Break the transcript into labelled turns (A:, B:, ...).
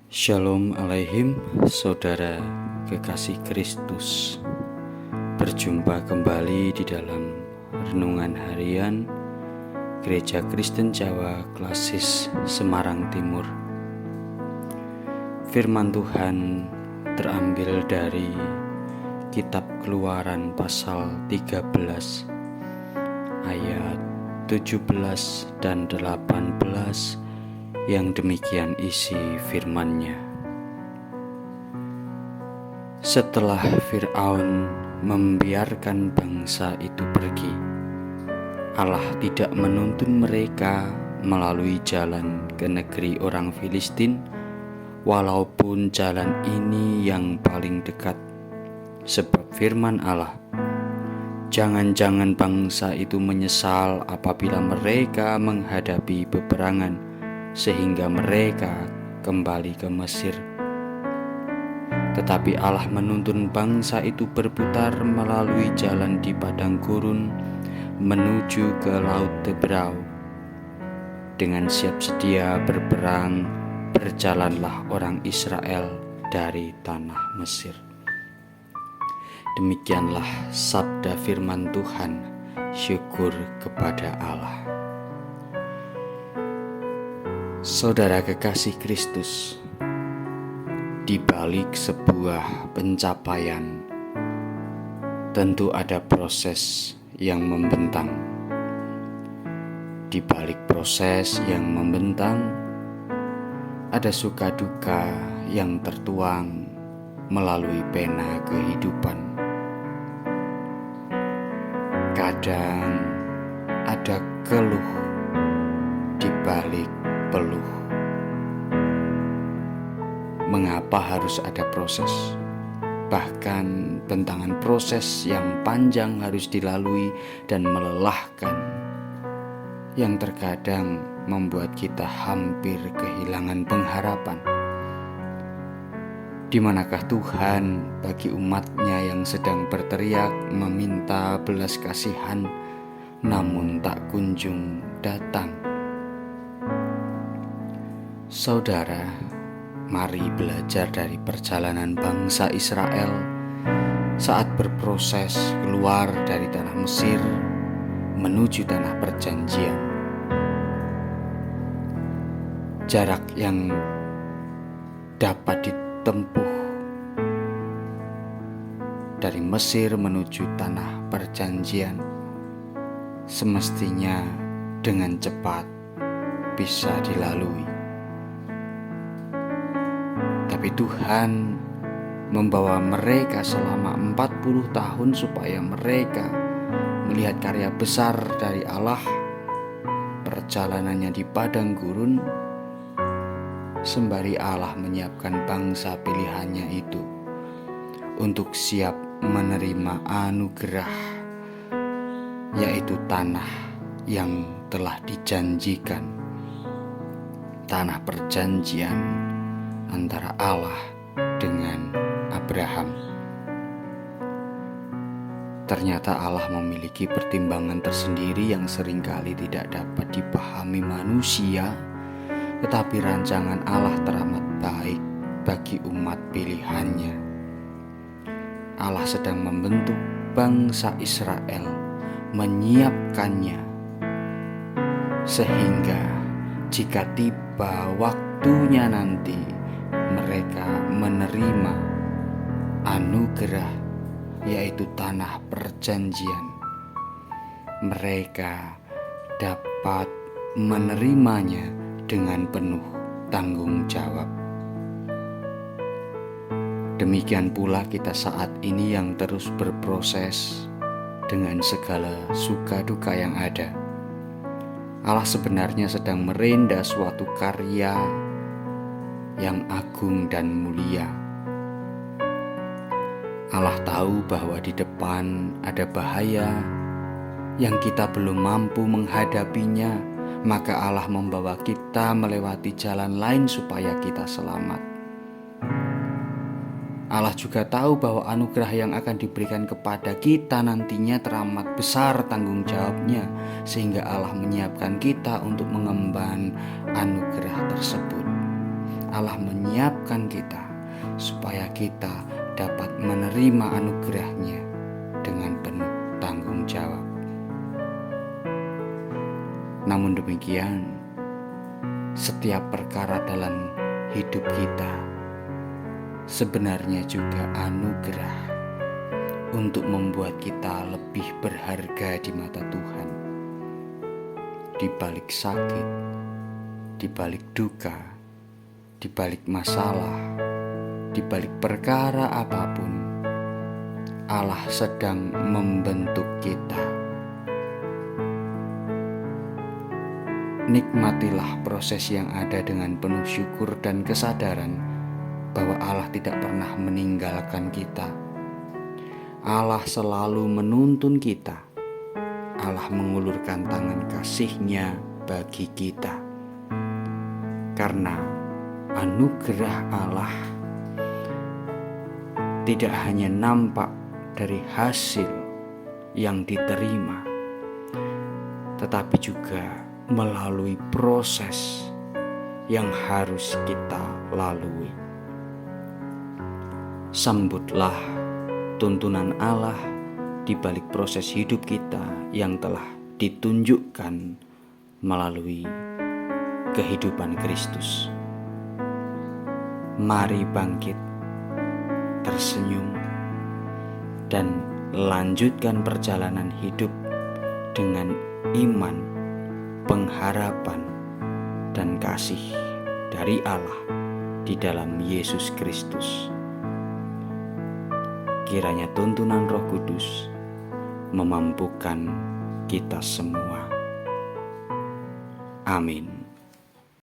A: Shalom Aleihim, saudara kekasih Kristus. Berjumpa kembali di dalam renungan harian Gereja Kristen Jawa Klasis Semarang Timur. Firman Tuhan terambil dari Kitab Keluaran pasal 13 ayat 17 dan 18 yang demikian isi firman-Nya. Setelah Fir'aun membiarkan bangsa itu pergi, Allah tidak menuntun mereka melalui jalan ke negeri orang Filistin, walaupun jalan ini yang paling dekat. Sebab firman Allah, jangan-jangan bangsa itu menyesal apabila mereka menghadapi peperangan, sehingga mereka kembali ke Mesir. Tetapi Allah menuntun bangsa itu berputar melalui jalan di padang gurun menuju ke Laut Tebrau. Dengan siap sedia berperang, berjalanlah orang Israel dari tanah Mesir. Demikianlah sabda firman Tuhan. Syukur kepada Allah. Saudara kekasih Kristus, di balik sebuah pencapaian tentu ada proses yang membentang. Di balik proses yang membentang ada suka duka yang tertuang melalui pena kehidupan. Kadang ada keluh di balik peluh. Mengapa harus ada proses? Bahkan bentangan proses yang panjang harus dilalui dan melelahkan, yang terkadang membuat kita hampir kehilangan pengharapan. Di manakah Tuhan bagi umat-Nya yang sedang berteriak meminta belas kasihan, namun tak kunjung datang? Saudara, mari belajar dari perjalanan bangsa Israel saat berproses keluar dari tanah Mesir menuju tanah perjanjian. Jarak yang dapat ditempuh dari Mesir menuju tanah perjanjian semestinya dengan cepat bisa dilalui. Tapi Tuhan membawa mereka selama 40 tahun supaya mereka melihat karya besar dari Allah. Perjalanannya di padang gurun, sembari Allah menyiapkan bangsa pilihannya itu untuk siap menerima anugerah, yaitu tanah yang telah dijanjikan, tanah perjanjian antara Allah dengan Abraham. Ternyata Allah memiliki pertimbangan tersendiri yang seringkali tidak dapat dipahami manusia, tetapi rancangan Allah teramat baik bagi umat pilihannya. Allah sedang membentuk bangsa Israel, menyiapkannya, sehingga jika tiba waktunya nanti mereka menerima anugerah, yaitu tanah perjanjian, mereka dapat menerimanya dengan penuh tanggung jawab. Demikian pula kita saat ini yang terus berproses dengan segala suka duka yang ada. Allah sebenarnya sedang merenda suatu karya yang agung dan mulia. Allah tahu bahwa di depan ada bahaya yang kita belum mampu menghadapinya, maka Allah membawa kita melewati jalan lain supaya kita selamat. Allah juga tahu bahwa anugerah yang akan diberikan kepada kita nantinya teramat besar tanggung jawabnya, sehingga Allah menyiapkan kita untuk mengemban anugerah tersebut. Allah menyiapkan kita supaya kita dapat menerima anugerah-Nya dengan penuh tanggung jawab. Namun demikian, setiap perkara dalam hidup kita sebenarnya juga anugerah untuk membuat kita lebih berharga di mata Tuhan. Di balik sakit, di balik duka, di balik masalah, di balik perkara apapun, Allah sedang membentuk kita. Nikmatilah proses yang ada dengan penuh syukur dan kesadaran bahwa Allah tidak pernah meninggalkan kita. Allah selalu menuntun kita. Allah mengulurkan tangan kasih-Nya bagi kita. Karena anugerah Allah tidak hanya nampak dari hasil yang diterima, tetapi juga melalui proses yang harus kita lalui. Sambutlah tuntunan Allah di balik proses hidup kita yang telah ditunjukkan melalui kehidupan Kristus. Mari bangkit, tersenyum, dan lanjutkan perjalanan hidup dengan iman, pengharapan, dan kasih dari Allah di dalam Yesus Kristus. Kiranya tuntunan Roh Kudus memampukan kita semua. Amin.